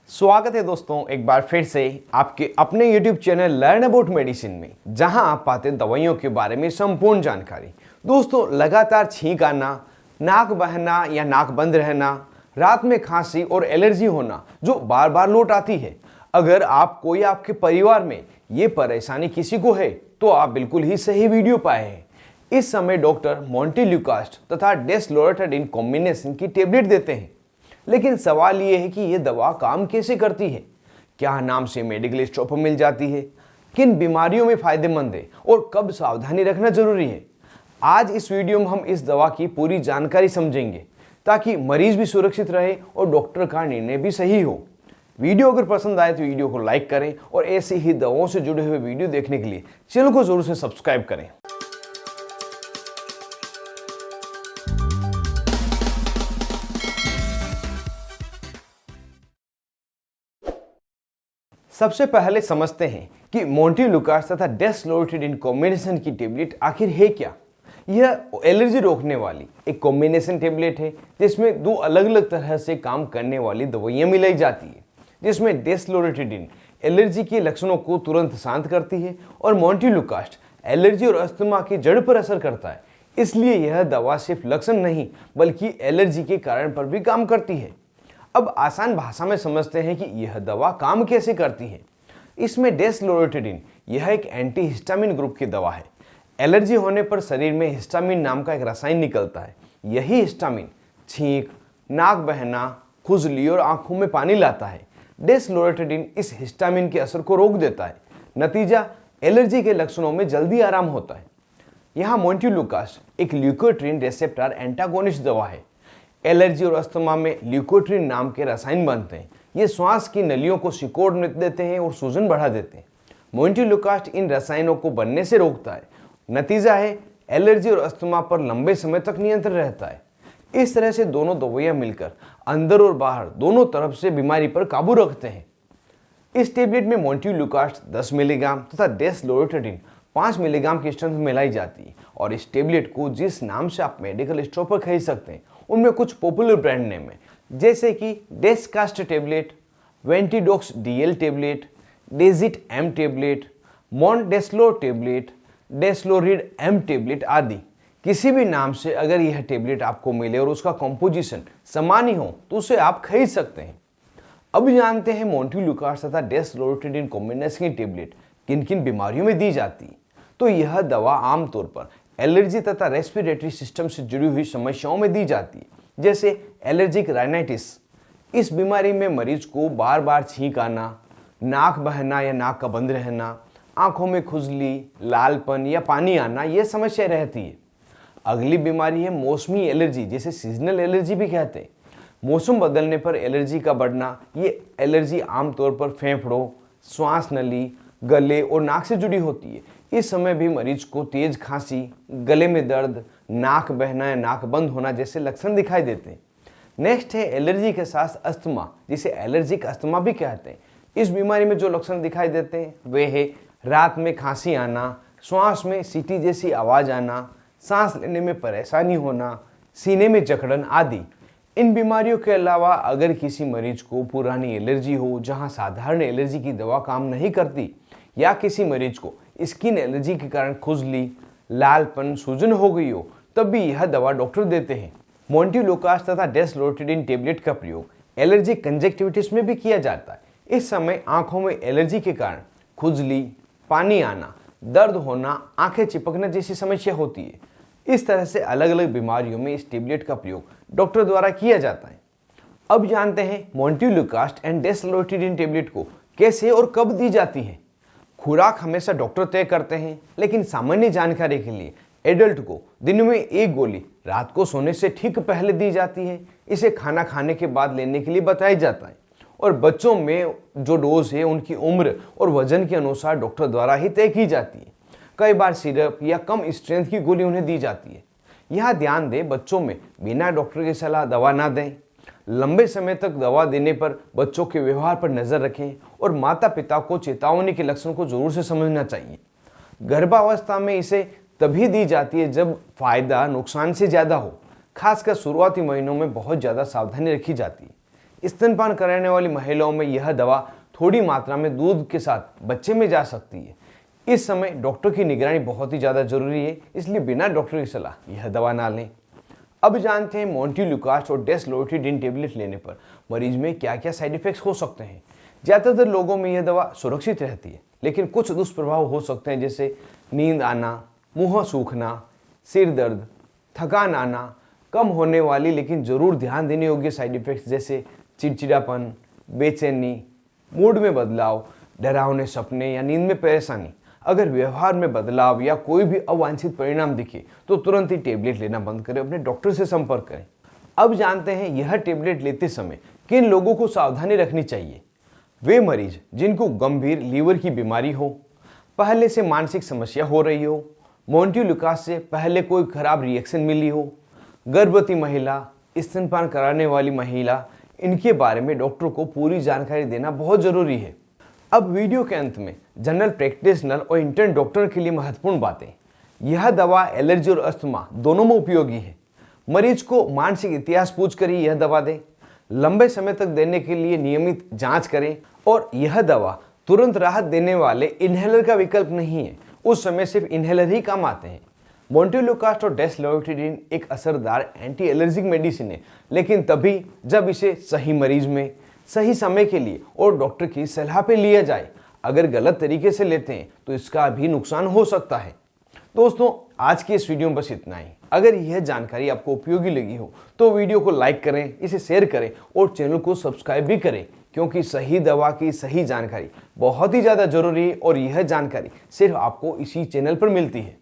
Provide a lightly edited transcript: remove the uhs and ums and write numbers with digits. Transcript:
स्वागत है दोस्तों एक बार फिर से आपके अपने YouTube channel learn about medicine में, जहां आप पाते हैं दवाइयों के बारे में संपूर्ण जानकारी। दोस्तों, लगातार छींक आना, नाक बहना या नाक बंद रहना, रात में खांसी और एलर्जी होना जो बार बार लौट आती है। अगर आपको या आपके परिवार में ये परेशानी किसी को है तो आप बिल्कुल ही सही वीडियो पाए हैं। इस समय डॉक्टर मोंटेल्यूकास्ट तथा डेस्लोरेटिडिन कॉम्बिनेशन की टेबलेट देते हैं, लेकिन सवाल ये है कि ये दवा काम कैसे करती है, क्या नाम से मेडिकल स्टोर पर मिल जाती है, किन बीमारियों में फायदेमंद है और कब सावधानी रखना जरूरी है। आज इस वीडियो में हम इस दवा की पूरी जानकारी समझेंगे ताकि मरीज भी सुरक्षित रहे और डॉक्टर का निर्णय भी सही हो। वीडियो अगर पसंद आए तो वीडियो को लाइक करें और ऐसे ही दवाओं से जुड़े हुए वीडियो देखने के लिए चैनल को जरूर से सब्सक्राइब करें। सबसे पहले समझते हैं कि मोंटेल्यूकास्ट तथा डेस्लोरेटिडिन कॉम्बिनेशन की टेबलेट आखिर है क्या। यह एलर्जी रोकने वाली एक कॉम्बिनेशन टेबलेट है जिसमें दो अलग अलग तरह से काम करने वाली दवाइयां मिलाई जाती है, जिसमें डेस्लोरेटिडिन एलर्जी के लक्षणों को तुरंत शांत करती है और मोंटेल्यूकास्ट एलर्जी और अस्थमा की जड़ पर असर करता है। इसलिए यह दवा सिर्फ लक्षण नहीं बल्कि एलर्जी के कारण पर भी काम करती है। अब आसान भाषा में समझते हैं कि यह दवा काम कैसे करती है। इसमें डेस्लोरेटिडिन यह एक एंटीहिस्टामिन ग्रुप की दवा है। एलर्जी होने पर शरीर में हिस्टामिन नाम का एक रसायन निकलता है। यही हिस्टामिन छींक, नाक बहना, खुजली और आंखों में पानी लाता है। डेस्लोरेटिडिन इस हिस्टामिन के असर को रोक देता है। नतीजा, एलर्जी के लक्षणों में जल्दी आराम होता है। यहाँ मोंटेल्यूकास्ट एक ल्यूकोट्रीन रिसेप्टर एंटागोनिस्ट दवा है। एलर्जी और अस्थमा में ल्यूकोट्रीन नाम के रसायन बनते हैं। ये श्वास की नलियों को सिकोड़ देते हैं और सूजन बढ़ा देते हैं। मोंटेल्यूकास्ट इन रसायनों को बनने से रोकता है। नतीजा है, एलर्जी और अस्थमा पर लंबे समय तक नियंत्रण रहता है। इस तरह से दोनों दवाइयां मिलकर अंदर और बाहर दोनों तरफ से बीमारी पर काबू रखते हैं। इस टेबलेट में मोंटेल्यूकास्ट 10 मिलीग्राम तथा डेस्लोरेटिडिन 5 मिलीग्राम की स्ट्रेंथ मिलाई जाती है और इस टेबलेट को जिस नाम से आप मेडिकल स्टोर पर खरीद सकते हैं उनमें कुछ पॉपुलर ब्रांड नेम है, जैसे कि Descast tablet, Ventidox DL tablet, Dezit M tablet, Mondeslo tablet, Deslorid M tablet आदि। किसी भी नाम से अगर यह टेबलेट आपको मिले और उसका कंपोजिशन समान ही हो तो उसे आप खरीद सकते हैं। अब जानते हैं मोंटेल्यूकास्ट तथा डेस्लोरेटिडिन कॉम्बिनेशन की टेबलेट किन किन बीमारियों में दी जाती है। तो यह दवा आमतौर पर एलर्जी तथा रेस्पिरेटरी सिस्टम से जुड़ी हुई समस्याओं में दी जाती है, जैसे एलर्जिक राइनाइटिस। इस बीमारी में मरीज को बार बार छींक आना, नाक बहना या नाक का बंद रहना, आंखों में खुजली, लालपन या पानी आना, यह समस्या रहती है। अगली बीमारी है मौसमी एलर्जी, जिसे सीजनल एलर्जी भी कहते हैं। मौसम बदलने पर एलर्जी का बढ़ना। ये एलर्जी आमतौर पर फेफड़ों, श्वास नली, गले और नाक से जुड़ी होती है। इस समय भी मरीज को तेज खांसी, गले में दर्द, नाक बहना या नाक बंद होना जैसे लक्षण दिखाई देते हैं। नेक्स्ट है एलर्जी के साथ अस्थमा, जिसे एलर्जिक अस्थमा भी कहते हैं। इस बीमारी में जो लक्षण दिखाई देते हैं वे है रात में खांसी आना, श्वास में सीटी जैसी आवाज आना, सांस लेने में परेशानी होना, सीने में जकड़न आदि। इन बीमारियों के अलावा अगर किसी मरीज को पुरानी एलर्जी हो जहां साधारण एलर्जी की दवा काम नहीं करती, या किसी मरीज को स्किन एलर्जी के कारण खुजली, लालपन, सूजन हो गई हो, तब भी यह दवा डॉक्टर देते हैं। मोंटेल्यूकास्ट तथा डेस्लोरेटिडिन टेबलेट का प्रयोग एलर्जिक कंजक्टिविटिस में भी किया जाता है। इस समय आंखों में एलर्जी के कारण खुजली, पानी आना, दर्द होना, आंखें चिपकना जैसी समस्या होती है। इस तरह से अलग अलग बीमारियों में इस टेबलेट का प्रयोग डॉक्टर द्वारा किया जाता है। अब जानते हैं मोंटेल्यूकास्ट एंड डेस्लोरेटिडिन टेबलेट को कैसे और कब दी जाती है। खुराक हमेशा डॉक्टर तय करते हैं, लेकिन सामान्य जानकारी के लिए एडल्ट को दिन में 1 गोली रात को सोने से ठीक पहले दी जाती है। इसे खाना खाने के बाद लेने के लिए बताया जाता है और बच्चों में जो डोज है उनकी उम्र और वजन के अनुसार डॉक्टर द्वारा ही तय की जाती है। कई बार सिरप या कम स्ट्रेंथ की गोली उन्हें दी जाती है। यहाँ ध्यान दें, बच्चों में बिना डॉक्टर की सलाह दवा ना दें। लंबे समय तक दवा देने पर बच्चों के व्यवहार पर नजर रखें और माता पिता को चेतावनी के लक्षण को जरूर से समझना चाहिए। गर्भावस्था में इसे तभी दी जाती है जब फायदा नुकसान से ज्यादा हो। खासकर शुरुआती महीनों में बहुत ज्यादा सावधानी रखी जाती है। स्तनपान कराने वाली महिलाओं में यह दवा थोड़ी मात्रा में दूध के साथ बच्चे में जा सकती है। इस समय डॉक्टर की निगरानी बहुत ही ज़्यादा जरूरी है, इसलिए बिना डॉक्टर की सलाह यह दवा ना लें। अब जानते हैं मोंटेलुकास्ट और डेस्लोरेटिडिन टेबलेट लेने पर मरीज में क्या क्या साइड इफेक्ट्स हो सकते हैं। ज़्यादातर लोगों में यह दवा सुरक्षित रहती है, लेकिन कुछ दुष्प्रभाव हो सकते हैं, जैसे नींद आना, मुंह सूखना, सिर दर्द, थकान आना, कम होने वाली लेकिन जरूर ध्यान देने योग्य साइड इफेक्ट्स जैसे चिड़चिड़ापन, बेचैनी, मूड में बदलाव, डरावने सपने या नींद में परेशानी। अगर व्यवहार में बदलाव या कोई भी अवांछित परिणाम दिखे तो तुरंत ही टेबलेट लेना बंद करें, अपने डॉक्टर से संपर्क करें। अब जानते हैं यह टेबलेट लेते समय किन लोगों को सावधानी रखनी चाहिए। वे मरीज जिनको गंभीर लीवर की बीमारी हो, पहले से मानसिक समस्या हो रही हो, मोंटेलुकास्ट से पहले कोई खराब रिएक्शन मिली हो, गर्भवती महिला, स्तनपान कराने वाली महिला, इनके बारे में डॉक्टर को पूरी जानकारी देना बहुत जरूरी है। अब वीडियो के अंत में जनरल प्रैक्टिशनर और इंटर्न डॉक्टर के लिए महत्वपूर्ण बातें। यह दवा एलर्जी और अस्थमा दोनों में उपयोगी है। मरीज को मानसिक इतिहास पूछकर ही यह दवा दें। लंबे समय तक देने के लिए नियमित जांच करें और यह दवा तुरंत राहत देने वाले इन्हेलर का विकल्प नहीं है, उस समय सिर्फ इन्हेलर ही काम आते हैं। मोंटेलुकास्ट और डेस्लोरेटिडिन एक असरदार एंटी एलर्जिक मेडिसिन है, लेकिन तभी जब इसे सही मरीज में सही समय के लिए और डॉक्टर की सलाह पे लिया जाए। अगर गलत तरीके से लेते हैं तो इसका भी नुकसान हो सकता है। दोस्तों, आज की इस वीडियो में बस इतना ही। अगर यह जानकारी आपको उपयोगी लगी हो तो वीडियो को लाइक करें, इसे शेयर करें और चैनल को सब्सक्राइब भी करें, क्योंकि सही दवा की सही जानकारी बहुत ही ज़्यादा जरूरी है और यह जानकारी सिर्फ आपको इसी चैनल पर मिलती है।